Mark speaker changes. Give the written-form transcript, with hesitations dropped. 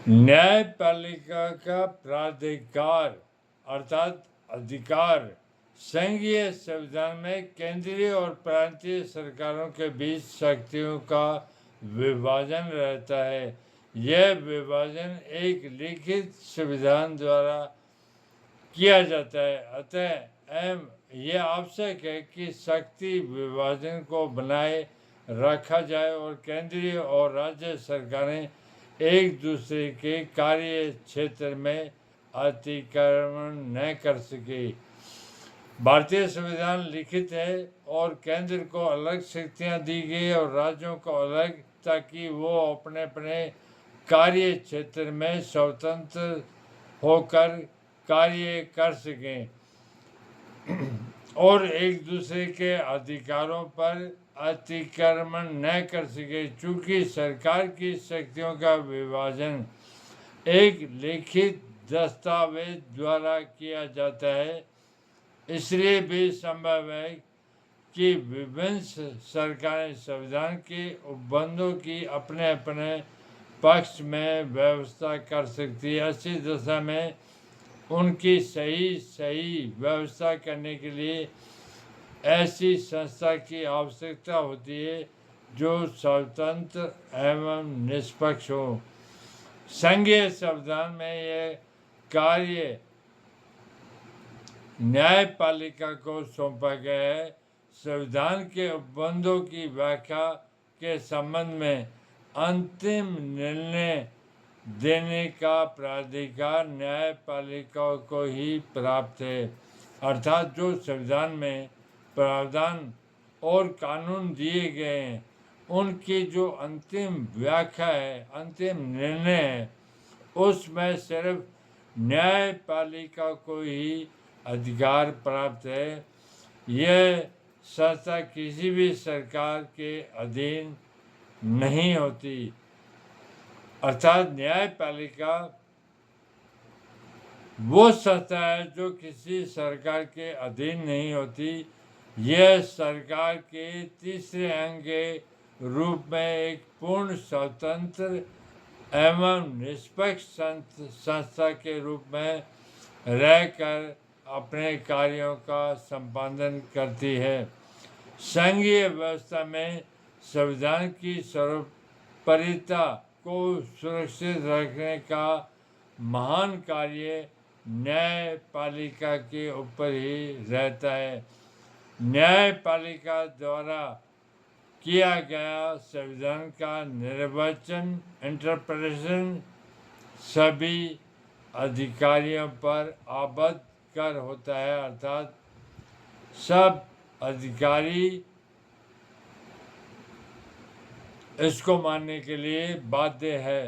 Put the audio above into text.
Speaker 1: न्यायपालिका का प्राधिकार अर्थात अधिकार संघीय संविधान में केंद्रीय और प्रांतीय सरकारों के बीच शक्तियों का विभाजन रहता है। यह विभाजन एक लिखित संविधान द्वारा किया जाता है। अतः यह आवश्यक है कि शक्ति विभाजन को बनाए रखा जाए और केंद्रीय और राज्य सरकारें एक दूसरे के कार्य क्षेत्र में अतिक्रमण न कर सके। भारतीय संविधान लिखित है और केंद्र को अलग शक्तियां दी गई और राज्यों को अलग, ताकि वो अपने अपने कार्य क्षेत्र में स्वतंत्र होकर कार्य कर सकें और एक दूसरे के अधिकारों पर अतिक्रमण न कर सके। चूंकि सरकार की शक्तियों का विभाजन एक लिखित दस्तावेज द्वारा किया जाता है, इसलिए भी संभव है कि विभिन्न सरकारें संविधान के उपबंधों की अपने अपने पक्ष में व्यवस्था कर सकती है। ऐसी दशा में उनकी सही व्यवस्था करने के लिए ऐसी संस्था की आवश्यकता होती है जो स्वतंत्र एवं निष्पक्ष हो। संघीय संविधान में यह कार्य न्यायपालिका को सौंपा गया है। संविधान के उपबंधों की व्याख्या के संबंध में अंतिम निर्णय देने का प्राधिकार न्यायपालिका को ही प्राप्त है। अर्थात जो संविधान में प्रावधान और कानून दिए गए हैं, उनकी जो अंतिम व्याख्या है, अंतिम निर्णय है, उसमें सिर्फ न्यायपालिका को ही अधिकार प्राप्त है। यह संस्था किसी भी सरकार के अधीन नहीं होती। अर्थात न्यायपालिका वो संस्था है जो किसी सरकार के अधीन नहीं होती। यह सरकार के तीसरे अंग के रूप में एक पूर्ण स्वतंत्र एवं निष्पक्ष संस्था के रूप में रहकर अपने कार्यों का संपादन करती है। संघीय व्यवस्था में संविधान की सर्वोपरिता को सुरक्षित रखने का महान कार्य न्यायपालिका के ऊपर ही रहता है। न्यायपालिका द्वारा किया गया संविधान का निर्वचन इंटरप्रिटेशन सभी अधिकारियों पर आबद्ध कर होता है। अर्थात सब अधिकारी इसको मानने के लिए बाध्य है।